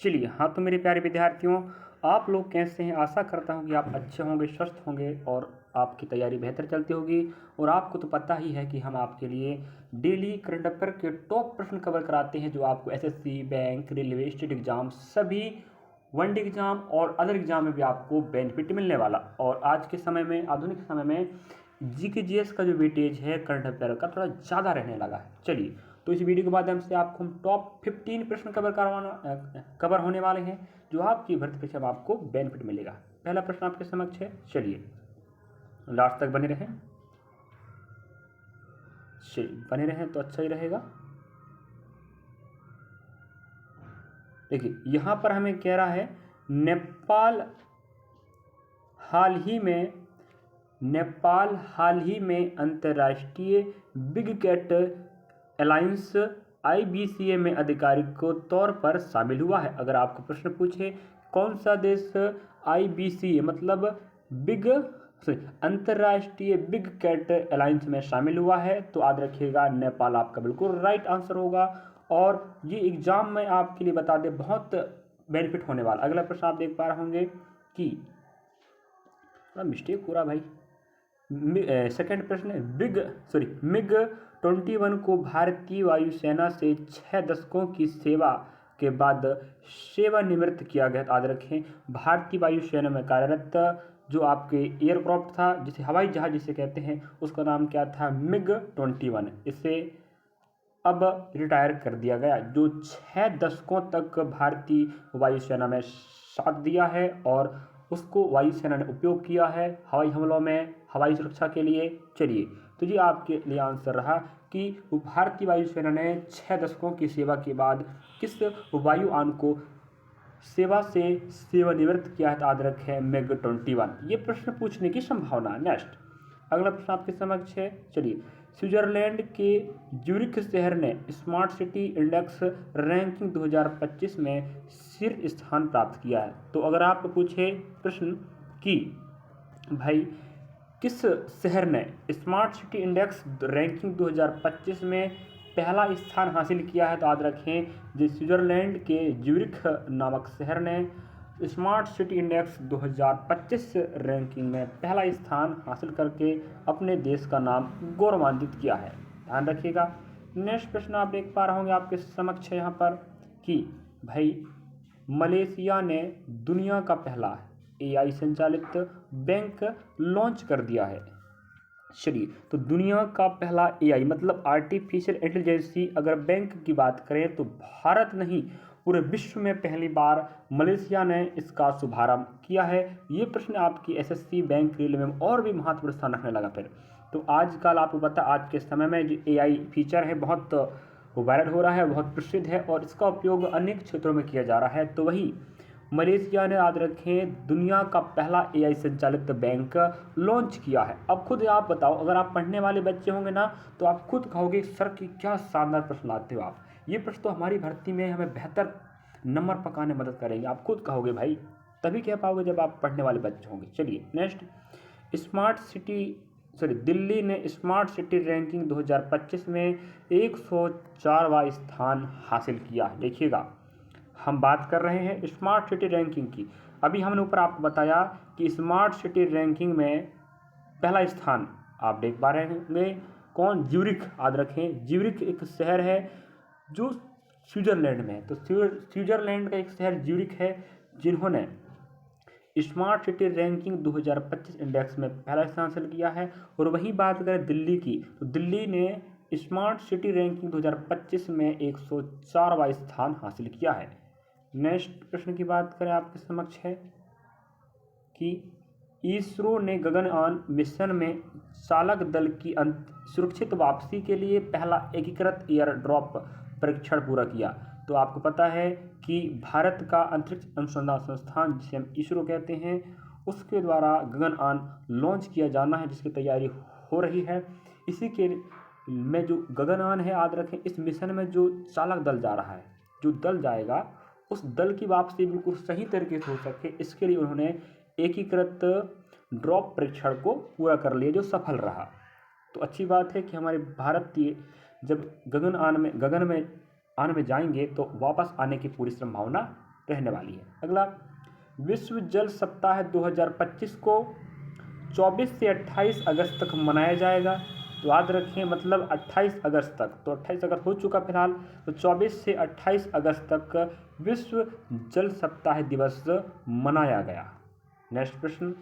चलिए, हाँ तो मेरे प्यारे विद्यार्थियों, आप लोग कैसे हैं? आशा करता हूँ कि आप अच्छे होंगे, स्वस्थ होंगे और आपकी तैयारी बेहतर चलती होगी। और आपको तो पता ही है कि हम आपके लिए डेली करंट अफेयर के टॉप प्रश्न कवर कराते हैं, जो आपको SSC, bank, railway, state exam, सभी वनडे एग्जाम और अदर एग्जाम में भी आपको बेनिफिट मिलने वाला। और आज के समय में, आधुनिक समय में जीके जीएस का जो वेटेज है करंट अफेयर का, थोड़ा ज़्यादा रहने लगा है। चलिए, तो इस वीडियो के माध्यम से आपको हम टॉप 15 प्रश्न कवर होने वाले हैं, जो आपकी भर्ती परीक्षा में आपको बेनिफिट मिलेगा। पहला प्रश्न आपके समक्ष है, चलिए लास्ट तक बने रहें। बने रहें तो अच्छा ही रहेगा। देखिए, यहाँ पर हमें कह रहा है नेपाल हाल ही में अंतर्राष्ट्रीय बिग कैट अलायंस IBCA में आधिकारिक तौर पर शामिल हुआ है। अगर आपको प्रश्न पूछे कौन सा देश IBCA मतलब अंतर्राष्ट्रीय बिग कैट अलायंस में शामिल हुआ है, तो याद रखिएगा नेपाल आपका बिल्कुल राइट आंसर होगा। और ये एग्जाम में आपके लिए बता दें, बहुत बेनिफिट होने वाला। अगला प्रश्न आप देख पा रहे होंगे कि थोड़ा मिस्टेक हो रहा भाई। सेकंड प्रश्न है, MiG-21 को भारतीय वायुसेना से 6 दशकों की सेवा के बाद सेवानिवृत्त किया गया। याद रखें, भारतीय वायुसेना में कार्यरत जो आपके एयरक्राफ्ट था, जिसे हवाई जहाज जिसे कहते हैं, उसका नाम क्या था? MiG-21। इसे अब रिटायर कर दिया गया, जो 6 दशकों तक भारतीय वायुसेना में साथ दिया है और उसको वायुसेना ने उपयोग किया है हवाई हमलों में, हवाई सुरक्षा के लिए। चलिए, तो ये आपके लिए आंसर रहा कि भारतीय वायुसेना ने 6 दशकों की सेवा के बाद किस वायुयान को सेवा से सेवानिवृत्त किया है। याद रखें MiG-21। ये प्रश्न पूछने की संभावना। नेक्स्ट, अगला प्रश्न आपके समक्ष है, चलिए। स्विट्जरलैंड के ज्यूरिख शहर ने स्मार्ट सिटी इंडेक्स रैंकिंग 2025 में शीर्ष स्थान प्राप्त किया है। तो अगर आपको पूछे प्रश्न कि भाई किस शहर ने स्मार्ट सिटी इंडेक्स रैंकिंग 2025 में पहला स्थान हासिल किया है, तो याद रखें जो स्विट्जरलैंड के ज्यूरिख नामक शहर ने स्मार्ट सिटी इंडेक्स 2025 रैंकिंग में पहला स्थान हासिल करके अपने देश का नाम गौरवान्वित किया है। ध्यान रखिएगा। नेक्स्ट प्रश्न आप देख पा रहे होंगे आपके समक्ष है यहाँ पर कि भाई मलेशिया ने दुनिया का पहला AI संचालित बैंक लॉन्च कर दिया है। चलिए, तो दुनिया का पहला AI मतलब आर्टिफिशियल इंटेलिजेंसी अगर बैंक की बात करें तो भारत नहीं, पूरे विश्व में पहली बार मलेशिया ने इसका शुभारंभ किया है। ये प्रश्न आपकी SSC, बैंक, रेलवे में और भी महत्वपूर्ण स्थान रखने लगा फिर। तो आजकल आपको पता, आज के समय में जो AI फीचर है बहुत वायरल हो रहा है, बहुत प्रसिद्ध है और इसका उपयोग अनेक क्षेत्रों में किया जा रहा है। तो वही मलेशिया ने, याद रखें, दुनिया का पहला AI संचालित बैंक लॉन्च किया है। अब खुद आप बताओ, अगर आप पढ़ने वाले बच्चे होंगे ना, तो आप खुद कहोगे सर कि क्या शानदार प्रश्न लाते हो आप। ये प्रश्न तो हमारी भर्ती में हमें बेहतर नंबर पकाने में मदद करेंगे। आप खुद कहोगे भाई, तभी कह पाओगे जब आप पढ़ने वाले बच्चे होंगे। चलिए नेक्स्ट, दिल्ली ने स्मार्ट सिटी रैंकिंग 2025 में 104वां स्थान हासिल किया है। देखिएगा, हम बात कर रहे हैं स्मार्ट सिटी रैंकिंग की। अभी हमने ऊपर आपको बताया कि स्मार्ट सिटी रैंकिंग में पहला स्थान आप देख पा रहे हैं कौन? ज्यूरिख। याद रखें, ज्यूरिख एक शहर है जो स्विट्जरलैंड में है। तो स्विट्जरलैंड का एक शहर ज्यूरिख है, जिन्होंने स्मार्ट सिटी रैंकिंग 2025 इंडेक्स में पहला स्थान हासिल किया है। और वहीं बात करें दिल्ली की, तो दिल्ली ने स्मार्ट सिटी रैंकिंग 2025 में 104वां स्थान हासिल किया है। नेक्स्ट प्रश्न की बात करें आपके समक्ष है कि इसरो ने गगनयान मिशन में चालक दल की सुरक्षित वापसी के लिए पहला एकीकृत एयर ड्रॉप परीक्षण पूरा किया। तो आपको पता है कि भारत का अंतरिक्ष अनुसंधान संस्थान, जिसे हम इसरो कहते हैं, उसके द्वारा गगनयान लॉन्च किया जाना है, जिसकी तैयारी हो रही है। इसी के में जो गगनयान है, याद रखें, इस मिशन में जो चालक दल जा रहा है, जो दल जाएगा, उस दल की वापसी बिल्कुल सही तरीके से हो सके, इसके लिए उन्होंने एकीकृत ड्रॉप परीक्षण को पूरा कर लिया, जो सफल रहा। तो अच्छी बात है कि हमारे भारतीय जब गगन में जाएंगे तो वापस आने की पूरी संभावना रहने वाली है। अगला, विश्व जल सप्ताह 2025 को 24 से 28 अगस्त तक मनाया जाएगा। तो याद रखें, मतलब 28 अगस्त तक, तो 28 अगस्त हो चुका फिलहाल, तो 24 से 28 अगस्त तक विश्व जल सप्ताह दिवस मनाया गया। नेक्स्ट प्रश्न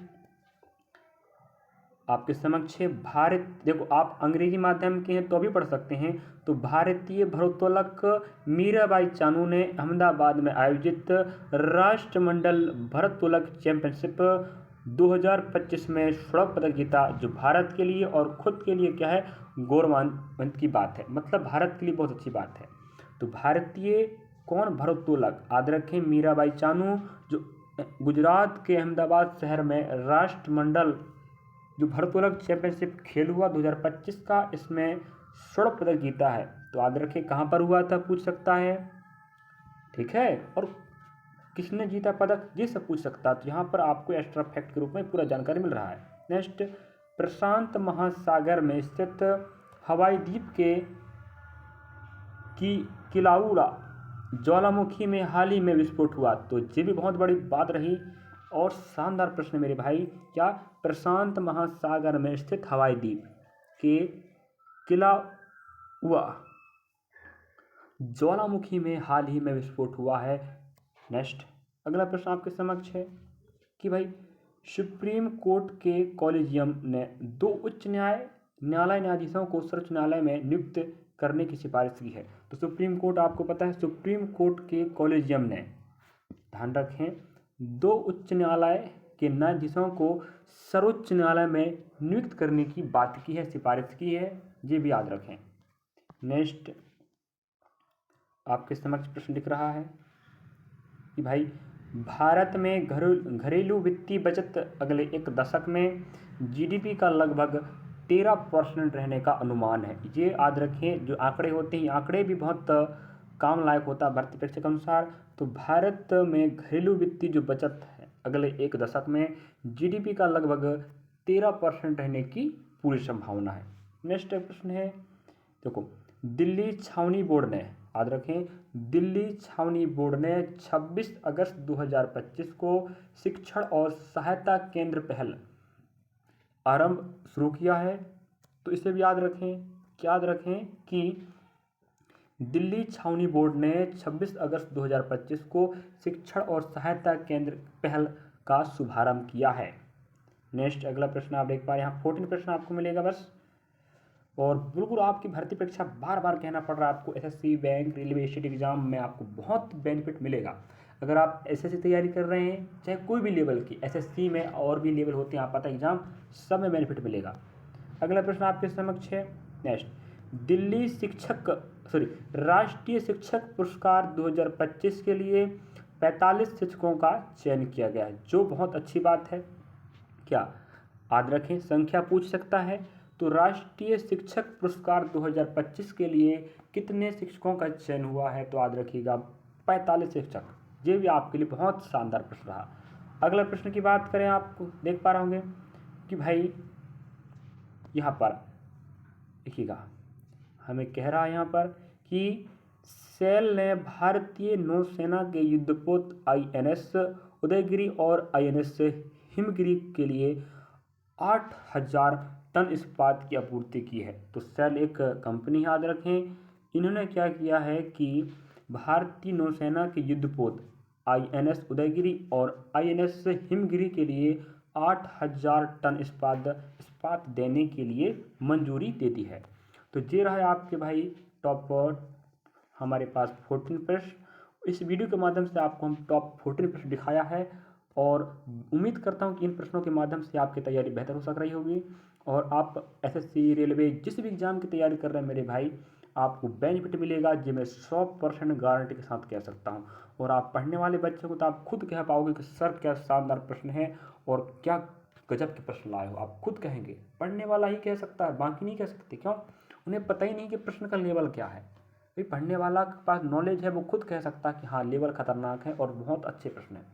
आपके समक्ष है। भारत, देखो आप अंग्रेजी माध्यम के हैं तो अभी पढ़ सकते हैं। तो भारतीय भारोत्तोलक मीराबाई चानू ने अहमदाबाद में आयोजित राष्ट्रमंडल भारोत्तोलक चैंपियनशिप 2025 में स्वर्ण पदक जीता, जो भारत के लिए और खुद के लिए क्या है, गौरवान्वित की बात है, मतलब भारत के लिए बहुत अच्छी बात है। तो भारतीय कौन भारोत्तोलक, याद रखें मीराबाई चानू, जो गुजरात के अहमदाबाद शहर में राष्ट्रमंडल जो भारोत्तोलक चैंपियनशिप खेल हुआ 2025 का, इसमें स्वर्ण पदक जीता है। तो याद रखें कहाँ पर हुआ था, पूछ सकता है, ठीक है, और किसने जीता पदक, ये सब पूछ सकता है। तो यहाँ पर आपको एक्स्ट्रा फैक्ट के रूप में पूरा जानकारी मिल रहा है। नेक्स्ट, प्रशांत महासागर में स्थित हवाई द्वीप के किलाउरा ज्वालामुखी में हाल ही में विस्फोट हुआ। तो ये भी बहुत बड़ी बात रही और शानदार प्रश्न मेरे भाई। क्या, प्रशांत महासागर में स्थित हवाई द्वीप के किलाउरा ज्वालामुखी में हाल ही में विस्फोट हुआ है। नेक्स्ट, अगला प्रश्न आपके समक्ष है कि भाई सुप्रीम कोर्ट के कॉलेजियम ने 2 उच्च न्यायालय न्यायाधीशों को सर्वोच्च न्यायालय में नियुक्त करने की सिफारिश की है। तो सुप्रीम कोर्ट, आपको पता है, सुप्रीम कोर्ट के कॉलेजियम ने, ध्यान रखें, 2 उच्च न्यायालय के न्यायाधीशों को सर्वोच्च न्यायालय में नियुक्त करने की बात की है, सिफारिश की है, ये भी याद रखें। नेक्स्ट आपके समक्ष प्रश्न लिख रहा है कि भाई भारत में घरेलू वित्तीय बचत अगले 1 दशक में जीडीपी का लगभग 13% रहने का अनुमान है। ये याद रखें, जो आंकड़े होते हैं, आंकड़े भी बहुत काम लायक होता है भारतीय प्रेक्षक के अनुसार। तो भारत में घरेलू वित्तीय जो बचत है अगले 1 दशक में जीडीपी का लगभग 13% रहने की पूरी संभावना है। नेक्स्ट प्रश्न है, देखो, दिल्ली छावनी बोर्ड ने, याद रखें, दिल्ली छावनी बोर्ड ने 26 अगस्त 2025 को शिक्षण और सहायता केंद्र पहल आरंभ शुरू किया है। तो इसे भी याद रखें, क्या याद रखें कि दिल्ली छावनी बोर्ड ने 26 अगस्त 2025 को शिक्षण और सहायता केंद्र पहल का शुभारंभ किया है। नेक्स्ट अगला प्रश्न आप देख पा रहे हैं, यहाँ 14 प्रश्न आपको मिलेगा बस, और बिल्कुल आपकी भर्ती परीक्षा बार बार कहना पड़ रहा है आपको, SSC, bank, railway, state exam में आपको बहुत बेनिफिट मिलेगा। अगर आप एसएससी तैयारी कर रहे हैं, चाहे कोई भी लेवल की, एसएससी में और भी लेवल होते हैं, आप पता एग्जाम, सब में बेनिफिट मिलेगा। अगला प्रश्न आपके समक्ष है। नेक्स्ट, राष्ट्रीय शिक्षक पुरस्कार 2025 के लिए 45 शिक्षकों का चयन किया गया है, जो बहुत अच्छी बात है। क्या, याद रखें, संख्या पूछ सकता है। तो राष्ट्रीय शिक्षक पुरस्कार 2025 के लिए कितने शिक्षकों का चयन हुआ है, तो याद रखिएगा 45 शिक्षक। ये भी आपके लिए बहुत शानदार प्रश्न रहा। अगला प्रश्न की बात करें, आप देख पा रहे होंगे कि भाई यहाँ पर देखिएगा, हमें कह रहा है यहाँ पर कि सेल ने भारतीय नौसेना के युद्धपोत आईएनएस उदयगिरी और आईएनएस हिमगिरी के लिए 8000 टन इस्पात की आपूर्ति की है। तो सेल एक कंपनी, याद रखें, इन्होंने क्या किया है कि भारतीय नौसेना के युद्धपोत आईएनएस उदयगिरी और आईएनएस हिमगिरी के लिए 8000 टन इस्पात देने के लिए मंजूरी दे दी है। तो ये रहा आपके भाई टॉप हमारे पास 14 प्रश्न। इस वीडियो के माध्यम से आपको हम टॉप 14 प्रश्न दिखाया है, और उम्मीद करता हूं कि इन प्रश्नों के माध्यम से आपकी तैयारी बेहतर हो सक रही होगी, और आप एसएससी, रेलवे, जिस भी एग्जाम की तैयारी कर रहे हैं मेरे भाई, आपको बेनिफिट मिलेगा, जो मैं 100% गारंटी के साथ कह सकता हूं। और आप पढ़ने वाले बच्चों को तो आप खुद कह पाओगे कि सर क्या शानदार प्रश्न है और क्या गजब के प्रश्न लाए हो, आप खुद कहेंगे। पढ़ने वाला ही कह सकता है, बाकी नहीं कह सकते। क्यों? उन्हें पता ही नहीं कि प्रश्न का लेवल क्या है। भाई पढ़ने वाला के पास नॉलेज है, वो खुद कह सकता है कि हाँ लेवल खतरनाक है और बहुत अच्छे प्रश्न हैं।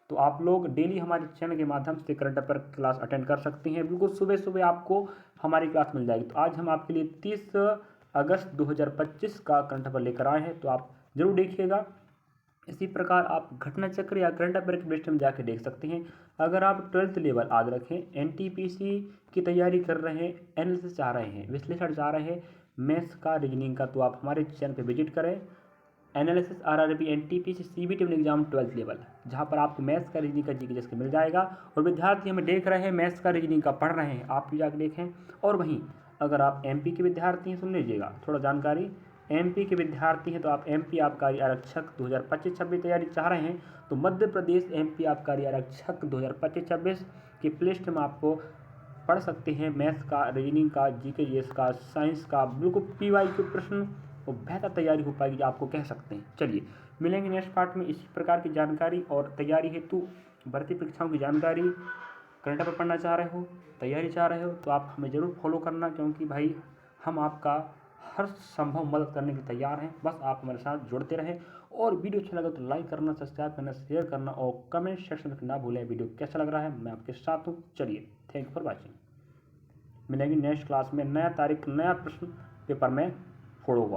तो आप लोग डेली हमारे चैनल के माध्यम से करंट अफेयर क्लास अटेंड कर सकते हैं। बिल्कुल सुबह सुबह आपको हमारी क्लास मिल जाएगी। तो आज हम आपके लिए 30 अगस्त 2025 का करंट अफेयर लेकर आए हैं, तो आप जरूर देखिएगा। इसी प्रकार आप घटना चक्र या करंट अफेयर के बेस्ट में जाके देख सकते हैं। अगर आप 12th लेवल याद रखें, एनटीपीसी की तैयारी कर रहे हैं, एनालिसिस चाह रहे हैं, विश्लेषण चाह रहे हैं मैथ्स का, रीजनिंग का, तो आप हमारे चैनल पे विजिट करें। Analysis RRB NTPC CBT exam 12th level, जहाँ पर आपको मैथ्स का, रीजनिंग का जीके जिसके मिल जाएगा। और विद्यार्थी हमें देख रहे हैं मैथ्स का, रीजनिंग का पढ़ रहे हैं, आप भी जाकर देखें। और वहीं अगर आप एमपी के विद्यार्थी हैं, सुन लीजिएगा थोड़ा जानकारी, एमपी के विद्यार्थी हैं तो आप एमपी आबकारी आरक्षक 2025-26 तैयारी चाह रहे हैं तो मध्य प्रदेश एमपी आबकारी आरक्षक 2025-26 की प्लेलिस्ट में आपको पढ़ सकते हैं मैथ्स का, रीजनिंग का, जीके जीएस का, साइंस का, बिल्कुल पीवाईक्यू प्रश्न और बेहतर तैयारी हो पाएगी, आपको कह सकते हैं। चलिए मिलेंगे नेक्स्ट पार्ट में इसी प्रकार की जानकारी और तैयारी हेतु भर्ती परीक्षाओं की जानकारी। करंट अफेयर पढ़ना चाह रहे हो, तैयारी चाह रहे हो तो आप हमें ज़रूर फॉलो करना, क्योंकि भाई हम आपका हर संभव मदद करने के तैयार हैं। बस आप हमारे साथ जुड़ते रहें और वीडियो अच्छा लगा तो लाइक करना, सब्सक्राइब करना, शेयर करना और कमेंट सेक्शन में ना भूलें वीडियो कैसा लग रहा है। मैं आपके साथ हूँ। चलिए थैंक यू फॉर वॉचिंग। मिलेंगे नेक्स्ट क्लास में नया तारीख, नया प्रश्न पेपर में फोड़ो हुआ।